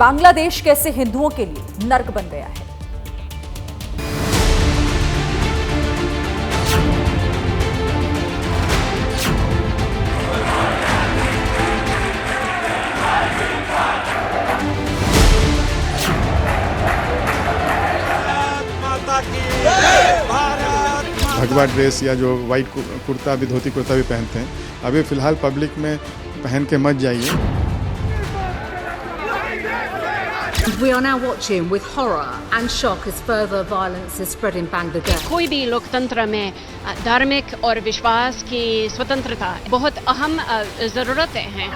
बांग्लादेश कैसे हिंदुओं के लिए नर्क बन गया है। भगवा ड्रेस या जो वाइट कुर्ता भी धोती कुर्ता भी पहनते हैं, अभी फिलहाल पब्लिक में पहन के मत जाइए। We are now watching with horror and shock as further violence is spread in Bangladesh. कोई भी लोकतंत्र में धार्मिक और विश्वास की स्वतंत्रता बहुत अहम ज़रूरतें हैं।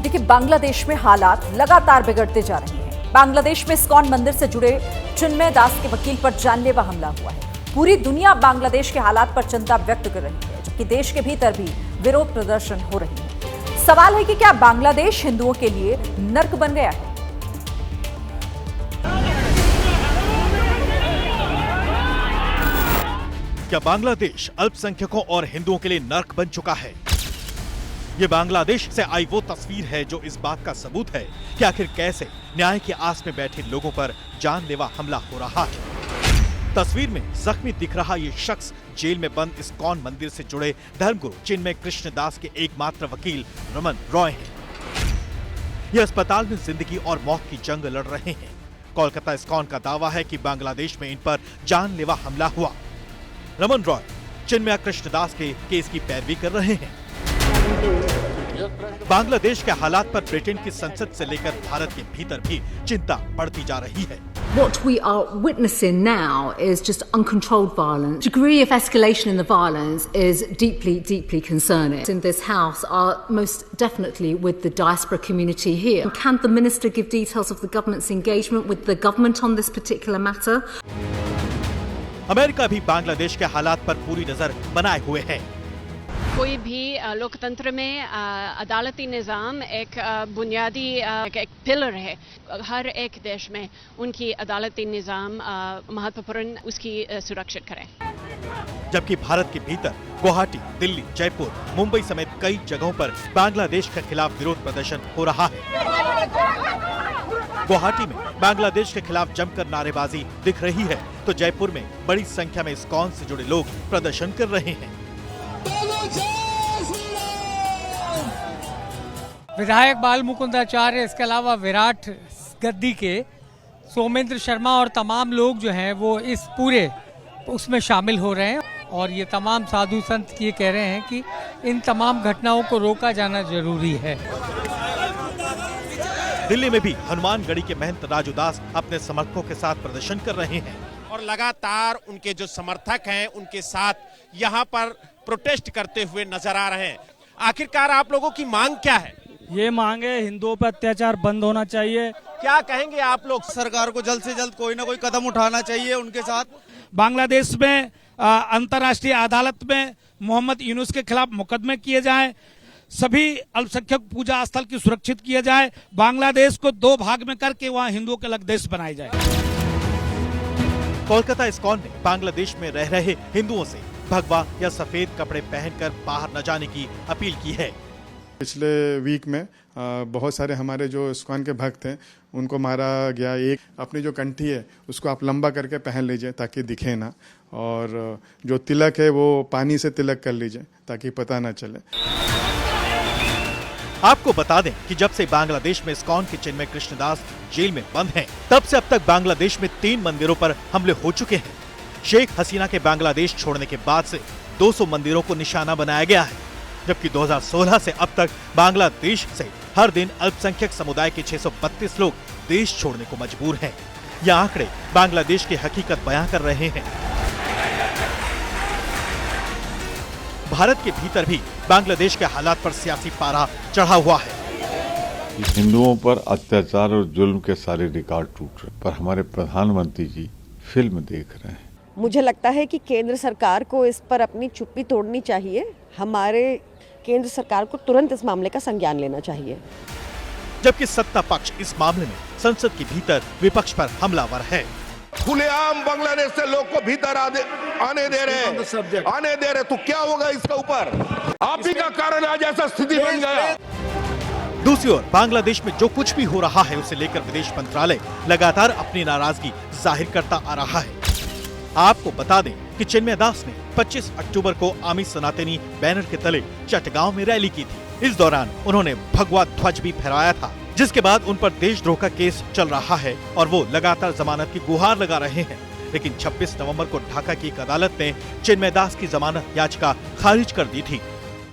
देखिए, बांग्लादेश में हालात लगातार बिगड़ते जा रहे हैं। बांग्लादेश में इस्कॉन मंदिर से जुड़े चिन्मय दास के वकील पर जानलेवा हमला हुआ है। पूरी दुनिया बांग्लादेश के हालात पर चिंता व्यक्त कर रही है, जबकि देश के भीतर भी विरोध प्रदर्शन हो रही है। सवाल है कि क्या बांग्लादेश हिंदुओं के लिए नर्क बन गया है? क्या बांग्लादेश अल्पसंख्यकों और हिंदुओं के लिए नर्क बन चुका है? ये बांग्लादेश से आई वो तस्वीर है जो इस बात का सबूत है कि आखिर कैसे न्याय की आस में बैठे लोगों पर जानलेवा हमला हो रहा है। तस्वीर में जख्मी दिख रहा ये शख्स जेल में बंद इस्कॉन मंदिर से जुड़े धर्मगुरु चिन्मय कृष्ण दास के एकमात्र वकील रमन रॉय हैं। ये अस्पताल में जिंदगी और मौत की जंग लड़ रहे हैं। कोलकाता इस्कॉन का दावा है कि बांग्लादेश में इन पर जानलेवा हमला हुआ। रमन रॉय चिन्मय कृष्ण दास के केस की पैरवी कर रहे हैं। बांग्लादेश के हालात पर ब्रिटेन की संसद से लेकर भारत के भीतर भी चिंता बढ़ती जा रही है। What we are witnessing now is just uncontrolled violence. Degree of escalation in the violence is deeply, deeply concerning. In this house are most definitely with the diaspora community here. Can the minister give details of the government's engagement with the government on this particular matter? America भी बांग्लादेश के हालात पर पूरी नजर बनाए हुए है। कोई भी लोकतंत्र में अदालती निज़ाम एक बुनियादी एक पिलर है। हर एक देश में उनकी अदालती निज़ाम महत्वपूर्ण उसकी सुरक्षित करें। जबकि भारत के भीतर गुवाहाटी, दिल्ली, जयपुर, मुंबई समेत कई जगहों पर बांग्लादेश के खिलाफ विरोध प्रदर्शन हो रहा है। गुवाहाटी में बांग्लादेश के खिलाफ जमकर नारेबाजी दिख रही है, तो जयपुर में बड़ी संख्या में इस्कॉन से जुड़े लोग प्रदर्शन कर रहे हैं। विधायक बाल मुकुंदाचार्य, इसके अलावा विराट गद्दी के सोमेंद्र शर्मा और तमाम लोग जो हैं वो इस पूरे उसमें शामिल हो रहे हैं। और ये तमाम साधु संत ये कह रहे हैं कि इन तमाम घटनाओं को रोका जाना जरूरी है। दिल्ली में भी हनुमानगढ़ी के महंत राजू दास अपने समर्थकों के साथ प्रदर्शन कर रहे हैं और लगातार उनके जो समर्थक हैं उनके साथ यहाँ पर प्रोटेस्ट करते हुए नजर आ रहे हैं। आखिरकार आप लोगों की मांग क्या है? ये मांग है हिंदुओं पर अत्याचार बंद होना चाहिए। क्या कहेंगे आप लोग? सरकार को जल्द से जल्द कोई ना कोई कदम उठाना चाहिए उनके साथ। बांग्लादेश में अंतर्राष्ट्रीय अदालत में मोहम्मद यूनुस के खिलाफ मुकदमे किए जाएं, सभी अल्पसंख्यक पूजा स्थल की सुरक्षित किए जाए, बांग्लादेश को दो भाग में करके वहाँ हिंदुओं के अलग देश बनाए जाए। कोलकाता इस्कॉन ने बांग्लादेश में रह रहे हिंदुओं से भगवा या सफेद कपड़े पहनकर बाहर न जाने की अपील की है। पिछले वीक में बहुत सारे हमारे जो इस्कॉन के भक्त हैं उनको मारा गया। एक अपनी जो कंठी है उसको आप लंबा करके पहन लीजिए ताकि दिखे ना, और जो तिलक है वो पानी से तिलक कर लीजिए ताकि पता ना चले। आपको बता दें कि जब से बांग्लादेश में इस्कॉन के चिन्मय कृष्णदास जेल में बंद हैं, तब से अब तक बांग्लादेश में 3 मंदिरों पर हमले हो चुके हैं। शेख हसीना के बांग्लादेश छोड़ने के बाद से 200 मंदिरों को निशाना बनाया गया है, जबकि 2016 से अब तक बांग्लादेश से हर दिन अल्पसंख्यक समुदाय के 632 लोग देश छोड़ने को मजबूर हैं। ये आंकड़े बांग्लादेश की हकीकत बयां कर रहे हैं। भारत के भीतर भी बांग्लादेश के हालात पर सियासी पारा चढ़ा हुआ है। हिंदुओं पर अत्याचार और जुल्म के सारे रिकॉर्ड टूट रहे, पर हमारे प्रधानमंत्री जी फिल्म देख रहे हैं। मुझे लगता है कि केंद्र सरकार को इस पर अपनी चुप्पी तोड़नी चाहिए। हमारे केंद्र सरकार को तुरंत इस मामले का संज्ञान लेना चाहिए। जबकि सत्ता पक्ष इस मामले में संसद के भीतर विपक्ष पर हमलावर है। खुलेआम बांग्लादेश से लोग को भीतर आने दे रहे तो क्या होगा इसके ऊपर? आप ही का कारण आज ऐसा स्थिति बन गया। दूसरी ओर बांग्लादेश में जो कुछ भी हो रहा है उसे लेकर विदेश मंत्रालय लगातार अपनी नाराजगी जाहिर करता आ रहा है। आपको बता दें कि चिन्मय दास ने 25 अक्टूबर को आमी सनातनी बैनर के तले चटगांव में रैली की थी। इस दौरान उन्होंने भगवा ध्वज भी फहराया था, जिसके बाद उन पर देशद्रोह का केस चल रहा है और वो लगातार जमानत की गुहार लगा रहे हैं। लेकिन 26 नवंबर को ढाका की एक अदालत ने चिन्मय दास की जमानत याचिका खारिज कर दी थी।